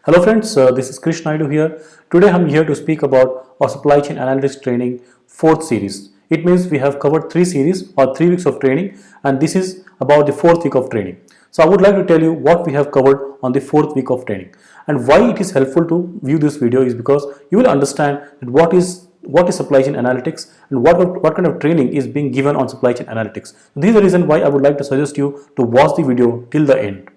Hello friends, this is Krish Naidu here. Today I'm here to speak about our supply chain analytics training fourth series. It means we have covered three series or 3 weeks of training, and this is about the fourth week of training. So I would like to tell you what we have covered on the fourth week of training and why it is helpful to view this video is because you will understand that what is supply chain analytics and what kind of training is being given on supply chain analytics. This is the reason why I would like to suggest you to watch the video till the end,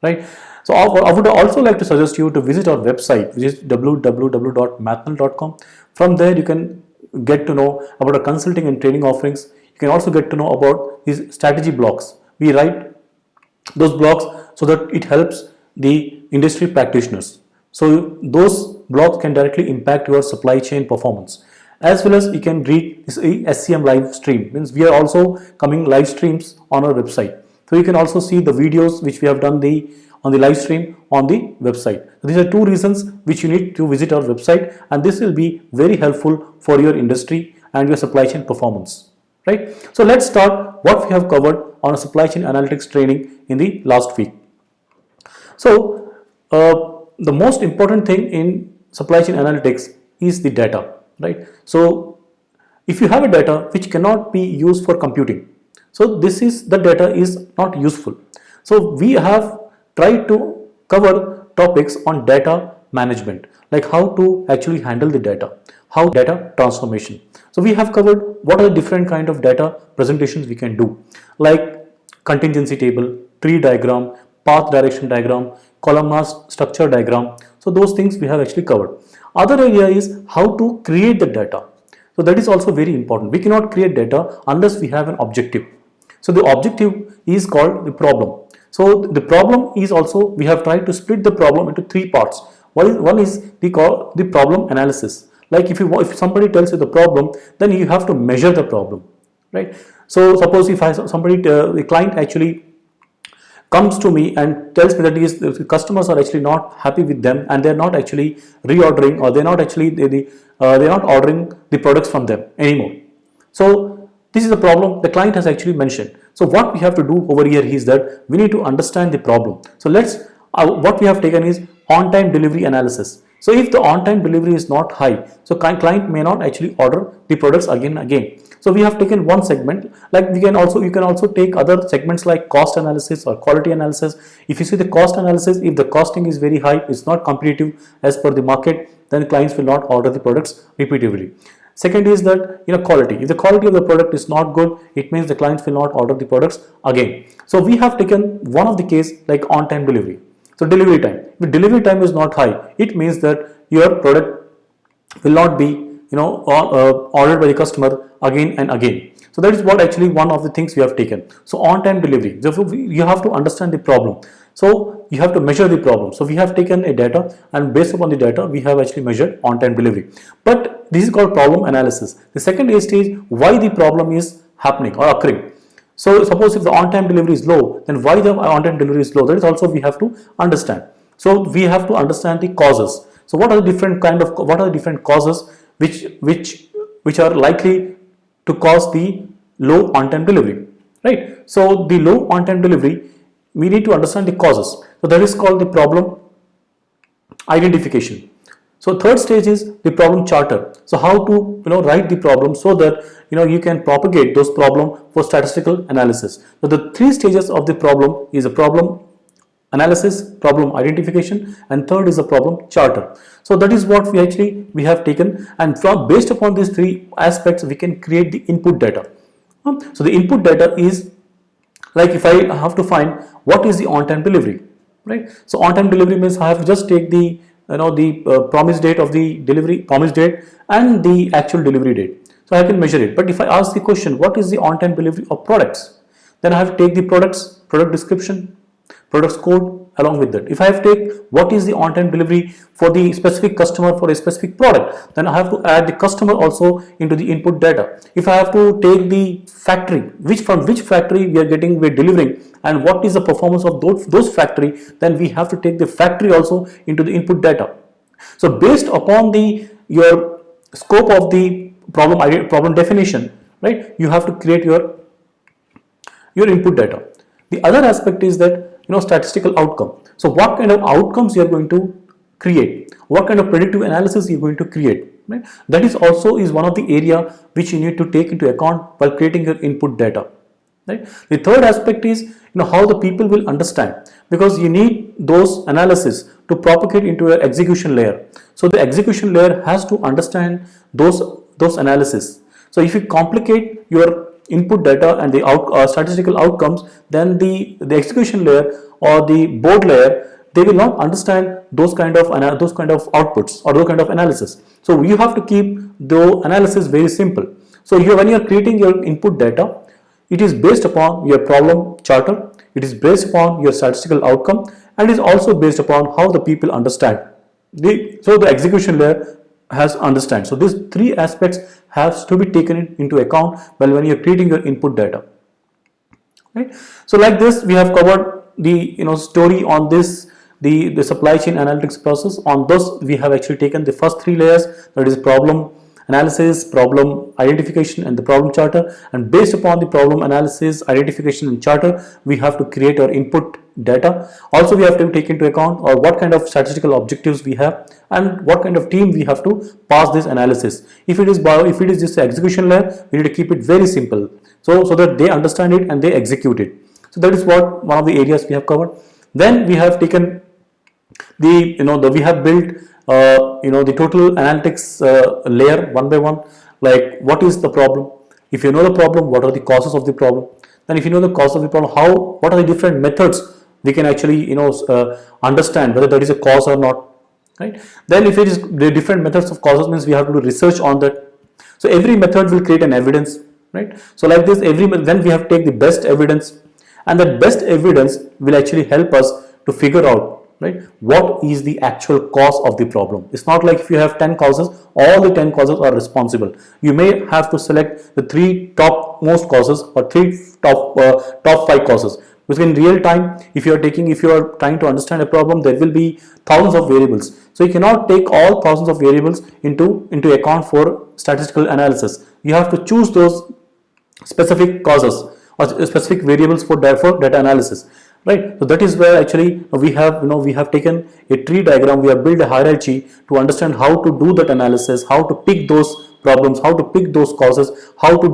right? So I would also like to suggest you to visit our website, which is www.mathnal.com. From there you can get to know about our consulting and training offerings. You can also get to know about these strategy blocks. We write those blocks so that it helps the industry practitioners. So those blocks can directly impact your supply chain performance. As well as you can read this SCM live stream. Means we are also coming live streams on our website. So you can also see the videos which we have done on the live stream on the website. So these are two reasons which you need to visit our website, and this will be very helpful for your industry and your supply chain performance, right? So let's start what we have covered on a supply chain analytics training in the last week. So the most important thing in supply chain analytics is the data, right? So if you have a data which cannot be used for computing, so the data is not useful. So we have tried to cover topics on data management, like how to actually handle the data, how data transformation. So we have covered what are the different kind of data presentations we can do, like contingency table, tree diagram, path direction diagram, columnar structure diagram. So those things we have actually covered. Other area is how to create the data. So that is also very important. We cannot create data unless we have an objective. So the objective is called the problem. So the problem is also, we have tried to split the problem into three parts. One is the problem analysis. Like if somebody tells you the problem, then you have to measure the problem, right? So suppose if the client actually comes to me and tells me that the customers are actually not happy with them and they're not actually reordering, or they're not actually they're not ordering the products from them anymore. So this is the problem the client has actually mentioned. So what we have to do over here is that we need to understand the problem. So what we have taken is on-time delivery analysis. So if the on-time delivery is not high, so client may not actually order the products again and again. So we have taken one segment. Like you can also take other segments like cost analysis or quality analysis. If you see the cost analysis, if the costing is very high, it's not competitive as per the market, then clients will not order the products repeatedly. Second is that quality. If the quality of the product is not good, it means the clients will not order the products again. So we have taken one of the case like on-time delivery. So delivery time. If delivery time is not high, it means that your product will not be ordered by the customer again and again. So that is what actually one of the things we have taken. So on-time delivery. Therefore, you have to understand the problem. So you have to measure the problem. So we have taken a data, and based upon the data, we have actually measured on-time delivery. But this is called problem analysis. The second stage is why the problem is happening or occurring. So suppose if the on-time delivery is low, then why the on-time delivery is low? That is also we have to understand. So we have to understand the causes. So what are the different causes which are likely to cause the low on-time delivery, right? So the low on-time delivery, we need to understand the causes. So that is called the problem identification. So third stage is the problem charter. So how to write the problem so that you can propagate those problem for statistical analysis. So the three stages of the problem is a problem analysis, problem identification, and third is a problem charter. So that is what we have taken, and based upon these three aspects we can create the input data. So the input data is like, if I have to find what is the on-time delivery, right? So on-time delivery means I have to just take the promise date of the delivery, promise date, and the actual delivery date. So I can measure it. But if I ask the question, what is the on-time delivery of products, then I have to take the product description, products code along with that. If I have to take what is the on-time delivery for the specific customer for a specific product, then I have to add the customer also into the input data. If I have to take the factory, from which factory we're delivering, and what is the performance of those factory, then we have to take the factory also into the input data. So based upon your scope of the problem definition, right, you have to create your input data. The other aspect is that statistical outcome. So what kind of outcomes you are going to create, what kind of predictive analysis you're going to create. Right? That is also is one of the area which you need to take into account while creating your input data. Right? The third aspect is how the people will understand, because you need those analysis to propagate into your execution layer. So the execution layer has to understand those analysis. So if you complicate your input data and the statistical outcomes, then the execution layer or the board layer, they will not understand those kind of outputs or those kind of analysis. So you have to keep the analysis very simple. So when you are creating your input data, it is based upon your problem charter, it is based upon your statistical outcome, and it is also based upon how the people understand. So the execution layer has understand. So these three aspects has to be taken into account when you are creating your input data. Right? So like this, we have covered the story on this, the supply chain analytics process. On those, we have actually taken the first three layers, that is problem analysis, problem identification, and the problem charter. And based upon the problem analysis, identification, and charter, we have to create our input data. Also, we have to take into account what kind of statistical objectives we have and what kind of team we have to pass this analysis. If it is just the execution layer, we need to keep it very simple, so that they understand it and they execute it. So that is what one of the areas we have covered. Then we have taken we have built the total analytics layer one by one. Like, what is the problem? If you know the problem, what are the causes of the problem? Then if you know the cause of the problem, what are the different methods we can actually understand whether that is a cause or not, right? Then if it is the different methods of causes, means we have to do research on that. So every method will create an evidence, right? So like this, then we have to take the best evidence, and that best evidence will actually help us to figure out, right, what is the actual cause of the problem. It's not like if you have 10 causes, all the 10 causes are responsible. You may have to select the 3 top most causes or 3 top 5 causes. Because in real time, if you are trying to understand a problem, there will be thousands of variables. So you cannot take all thousands of variables into account for statistical analysis. You have to choose those specific causes or specific variables for data analysis. Right, so that is where actually we have taken a tree diagram. We have built a hierarchy to understand how to do that analysis, how to pick those problems, how to pick those causes, how to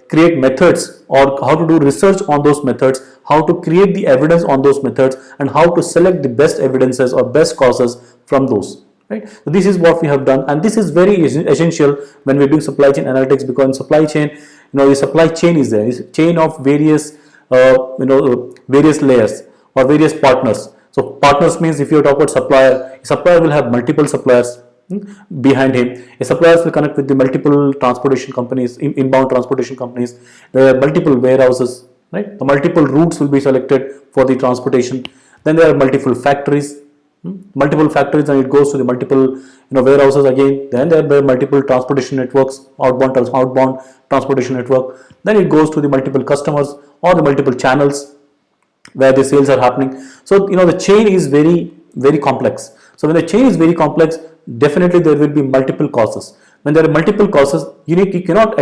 create methods, or how to do research on those methods, how to create the evidence on those methods, and how to select the best evidences or best causes from those. Right, so this is what we have done, and this is very essential when we do supply chain analytics, because in supply chain, the supply chain is there. It's a chain of various various layers or various partners. So partners means, if you talk about supplier, a supplier will have multiple suppliers behind him. A supplier will connect with the multiple transportation companies, inbound transportation companies. There are multiple warehouses, right? The multiple routes will be selected for the transportation. Then there are multiple factories, and it goes to the multiple warehouses again. Then there are multiple transportation networks, outbound transportation network. Then it goes to the multiple customers or the multiple channels where the sales are happening. So the chain is very, very complex. So when the chain is very complex, definitely there will be multiple causes. When there are multiple causes, you cannot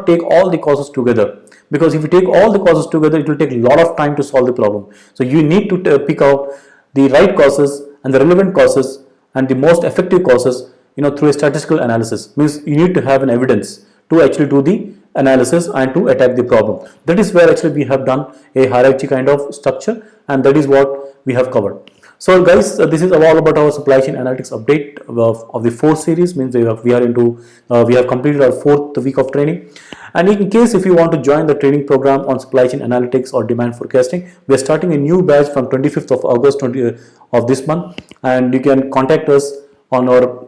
take all the causes together, because if you take all the causes together, it will take a lot of time to solve the problem. So you need to pick out the right causes and the relevant causes and the most effective causes through a statistical analysis. Means you need to have an evidence to actually do the analysis and to attack the problem. That is where actually we have done a hierarchy kind of structure, and that is what we have covered. So guys, this is all about our supply chain analytics update of the 4th series. Means we have completed our 4th week of training. And in case if you want to join the training program on supply chain analytics or demand forecasting, we are starting a new batch from 25th of August of this month, and you can contact us on our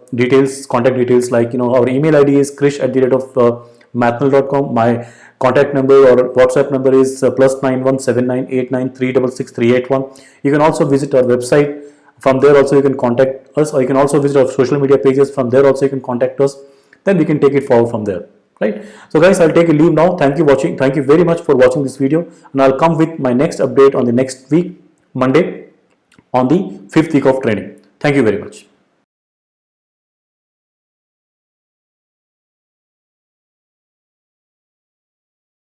contact details, like our email ID is krish@mathnal.com. My contact number or WhatsApp number is +91 7989 366 381. You can also visit our website. From there also you can contact us, or you can also visit our social media pages. From there also you can contact us. Then we can take it forward from there. Right. So guys, I'll take a leave now. Thank you very much for watching this video, and I'll come with my next update on the next week, Monday, on the 5th week of training. Thank you very much.